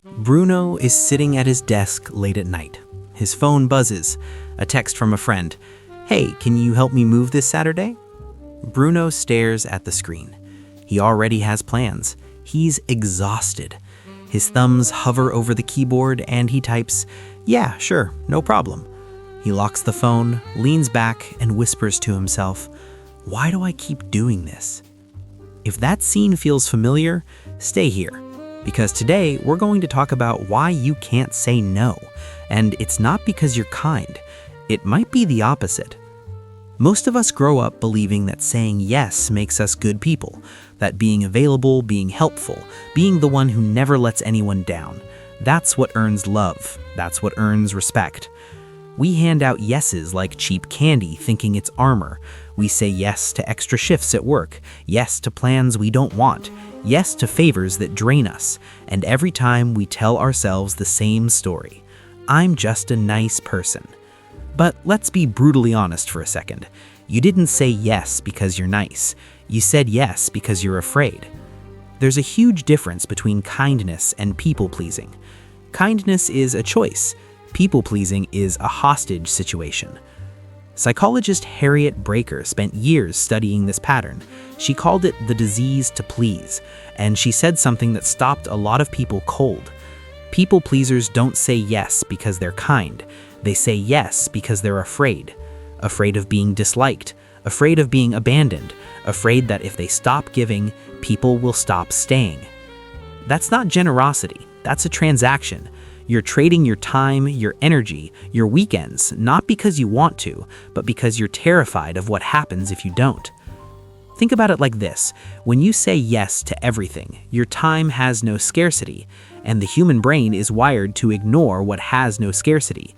Bruno is sitting at his desk late at night. His phone buzzes. A text from a friend. "Hey, can you help me move this Saturday?" Bruno stares at the screen. He already has plans. He's exhausted. His thumbs hover over the keyboard and he types, "Yeah, sure, no problem." He locks the phone, leans back, and whispers to himself, "Why do I keep doing this?" If that scene feels familiar, stay here. Because today we're going to talk about why you can't say no. And it's not because you're kind. It might be the opposite. Most of us grow up believing that saying yes makes us good people, that being available, being helpful, being the one who never lets anyone down, that's what earns love, that's what earns respect. We hand out yeses like cheap candy, thinking it's armor. We say yes to extra shifts at work, yes to plans we don't want, yes to favors that drain us, and every time we tell ourselves the same story. I'm just a nice person. But let's be brutally honest for a second. You didn't say yes because you're nice. You said yes because you're afraid. There's a huge difference between kindness and people-pleasing. Kindness is a choice. People-pleasing is a hostage situation. Psychologist Harriet Braiker spent years studying this pattern. She called it the disease to please, and she said something that stopped a lot of people cold. People-pleasers don't say yes because they're kind. They say yes because they're afraid. Afraid of being disliked, afraid of being abandoned, afraid that if they stop giving, people will stop staying. That's not generosity, that's a transaction. You're trading your time, your energy, your weekends, not because you want to, but because you're terrified of what happens if you don't. Think about it like this. When you say yes to everything, your time has no scarcity, and the human brain is wired to ignore what has no scarcity.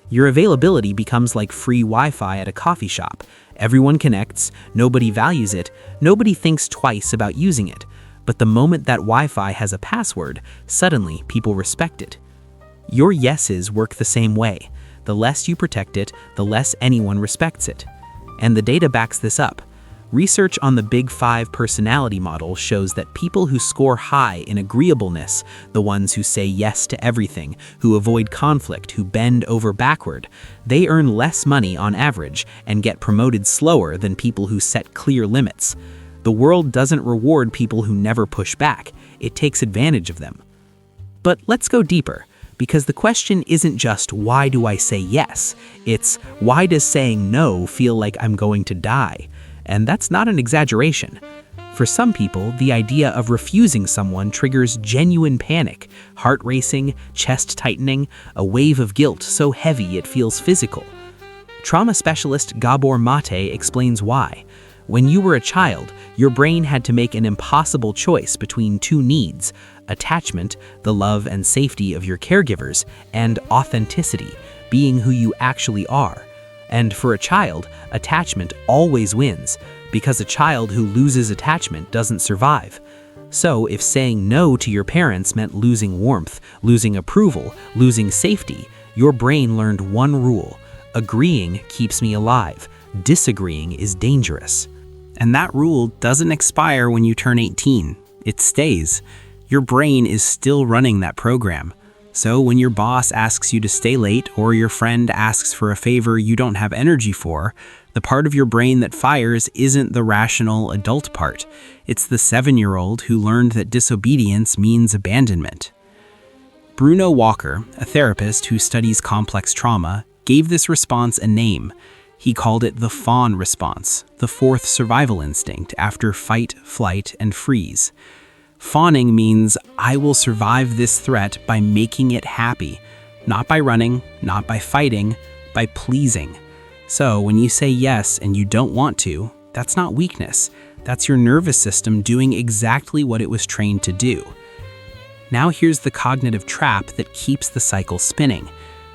Your availability becomes like free Wi-Fi at a coffee shop. Everyone connects, nobody values it, nobody thinks twice about using it. But the moment that Wi-Fi has a password, suddenly people respect it. Your yeses work the same way. The less you protect it, the less anyone respects it. And the data backs this up. Research on the Big Five personality model shows that people who score high in agreeableness, the ones who say yes to everything, who avoid conflict, who bend over backward, they earn less money on average and get promoted slower than people who set clear limits. The world doesn't reward people who never push back. It takes advantage of them. But let's go deeper. Because the question isn't just, why do I say yes? It's, why does saying no feel like I'm going to die? And that's not an exaggeration. For some people, the idea of refusing someone triggers genuine panic, heart racing, chest tightening, a wave of guilt so heavy it feels physical. Trauma specialist Gabor Maté explains why. When you were a child, your brain had to make an impossible choice between two needs: attachment, the love and safety of your caregivers, and authenticity, being who you actually are. And for a child, attachment always wins, because a child who loses attachment doesn't survive. So if saying no to your parents meant losing warmth, losing approval, losing safety, your brain learned one rule: agreeing keeps me alive, disagreeing is dangerous. And that rule doesn't expire when you turn 18. It stays. Your brain is still running that program. So when your boss asks you to stay late or your friend asks for a favor you don't have energy for, the part of your brain that fires isn't the rational adult part. It's the 7-year-old who learned that disobedience means abandonment. Bruno Walker, a therapist who studies complex trauma, gave this response a name. He called it the fawn response, the fourth survival instinct after fight, flight, and freeze. Fawning means I will survive this threat by making it happy, not by running, not by fighting, by pleasing. So when you say yes and you don't want to, that's not weakness. That's your nervous system doing exactly what it was trained to do. Now here's the cognitive trap that keeps the cycle spinning.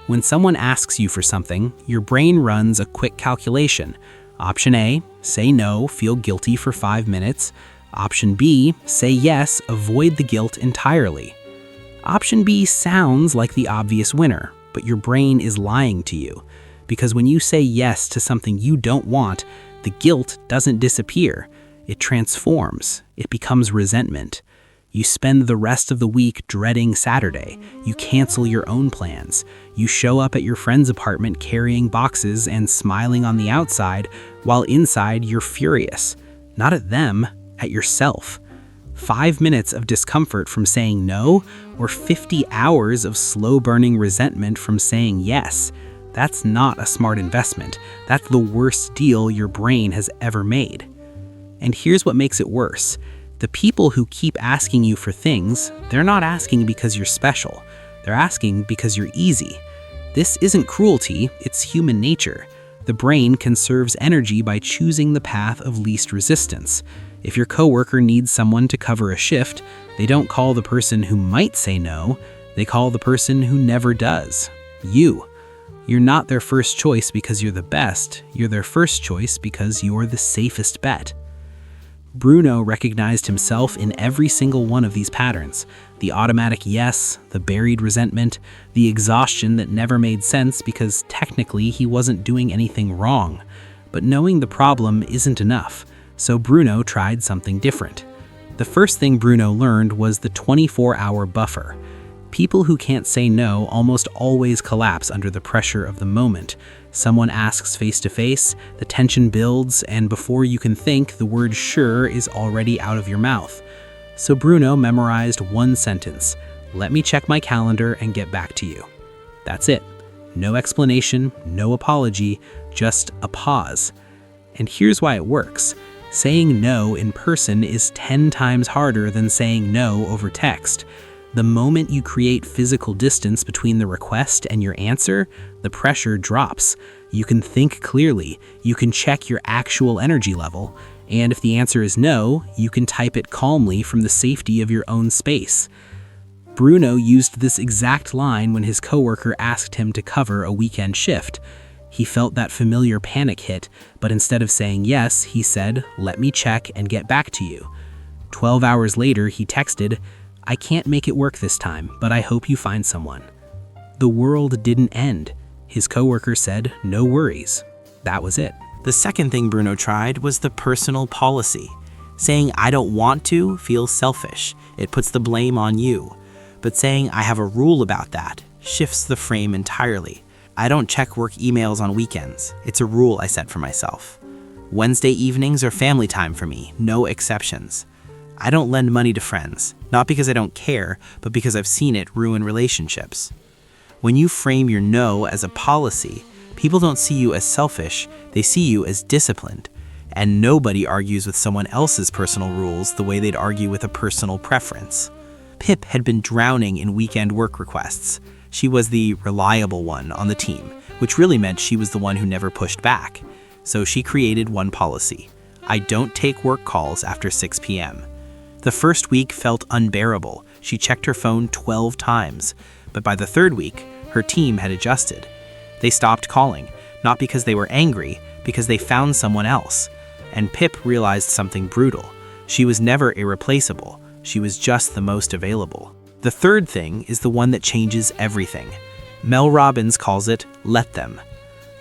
When someone asks you for something, your brain runs a quick calculation. Option A, say no, feel guilty for 5 minutes. Option B, say yes, avoid the guilt entirely. Option B sounds like the obvious winner, but your brain is lying to you. Because when you say yes to something you don't want, the guilt doesn't disappear. It transforms. It becomes resentment. You spend the rest of the week dreading Saturday. You cancel your own plans. You show up at your friend's apartment carrying boxes and smiling on the outside, while inside you're furious. Not at them, at yourself. 5 minutes of discomfort from saying no, or 50 hours of slow-burning resentment from saying yes. That's not a smart investment. That's the worst deal your brain has ever made. And here's what makes it worse. The people who keep asking you for things, they're not asking because you're special. They're asking because you're easy. This isn't cruelty, it's human nature. The brain conserves energy by choosing the path of least resistance. If your coworker needs someone to cover a shift, they don't call the person who might say no, they call the person who never does. You. You're not their first choice because you're the best, you're their first choice because you're the safest bet. Bruno recognized himself in every single one of these patterns. The automatic yes, the buried resentment, the exhaustion that never made sense because technically he wasn't doing anything wrong. But knowing the problem isn't enough, so Bruno tried something different. The first thing Bruno learned was the 24-hour buffer. People who can't say no almost always collapse under the pressure of the moment. Someone asks face-to-face, the tension builds, and before you can think, the word sure is already out of your mouth. So Bruno memorized one sentence: "Let me check my calendar and get back to you." That's it. No explanation, no apology, just a pause. And here's why it works. Saying no in person is 10 times harder than saying no over text. The moment you create physical distance between the request and your answer, the pressure drops. You can think clearly, you can check your actual energy level, and if the answer is no, you can type it calmly from the safety of your own space. Bruno used this exact line when his coworker asked him to cover a weekend shift. He felt that familiar panic hit, but instead of saying yes, he said, "Let me check and get back to you." 12 hours later, he texted, "I can't make it work this time, but I hope you find someone." The world didn't end. His coworker said, "No worries." That was it. The second thing Bruno tried was the personal policy. Saying "I don't want to" feels selfish. It puts the blame on you. But saying "I have a rule about that" shifts the frame entirely. I don't check work emails on weekends. It's a rule I set for myself. Wednesday evenings are family time for me, no exceptions. I don't lend money to friends, not because I don't care, but because I've seen it ruin relationships. When you frame your no as a policy, people don't see you as selfish, they see you as disciplined. And nobody argues with someone else's personal rules the way they'd argue with a personal preference. Pip had been drowning in weekend work requests. She was the reliable one on the team, which really meant she was the one who never pushed back. So she created one policy: I don't take work calls after 6 p.m. The first week felt unbearable. She checked her phone 12 times, but by the third week, her team had adjusted. They stopped calling, not because they were angry, because they found someone else. And Pip realized something brutal. She was never irreplaceable. She was just the most available. The third thing is the one that changes everything. Mel Robbins calls it let them.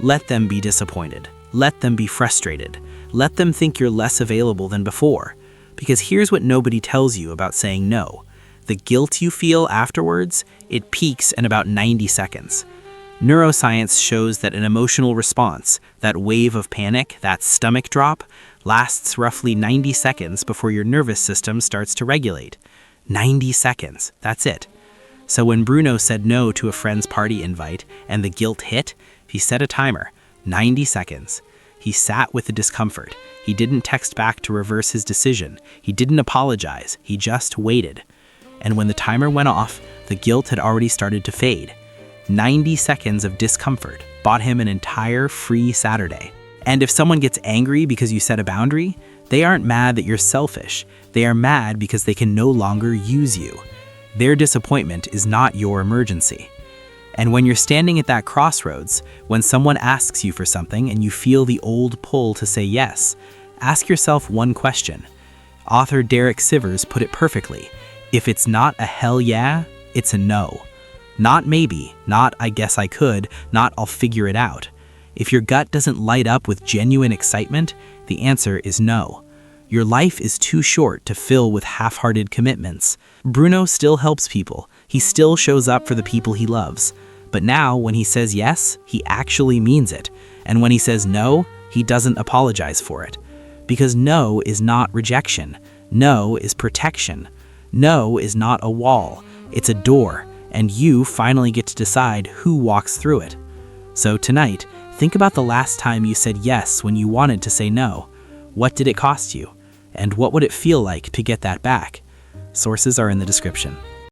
Let them be disappointed. Let them be frustrated. Let them think you're less available than before. Because here's what nobody tells you about saying no. The guilt you feel afterwards, it peaks in about 90 seconds. Neuroscience shows that an emotional response, that wave of panic, that stomach drop, lasts roughly 90 seconds before your nervous system starts to regulate. 90 seconds, that's it. So when Bruno said no to a friend's party invite and the guilt hit, he set a timer, 90 seconds. He sat with the discomfort. He didn't text back to reverse his decision. He didn't apologize. He just waited. And when the timer went off, the guilt had already started to fade. 90 seconds of discomfort bought him an entire free Saturday. And if someone gets angry because you set a boundary, they aren't mad that you're selfish. They are mad because they can no longer use you. Their disappointment is not your emergency. And when you're standing at that crossroads, when someone asks you for something and you feel the old pull to say yes, ask yourself one question. Author Derek Sivers put it perfectly. If it's not a hell yeah, it's a no. Not maybe, not I guess I could, not I'll figure it out. If your gut doesn't light up with genuine excitement, the answer is no. Your life is too short to fill with half-hearted commitments. Bruno still helps people. He still shows up for the people he loves. But now, when he says yes, he actually means it. And when he says no, he doesn't apologize for it. Because no is not rejection. No is protection. No is not a wall. It's a door, and you finally get to decide who walks through it. So tonight, think about the last time you said yes when you wanted to say no. What did it cost you? And what would it feel like to get that back? Sources are in the description.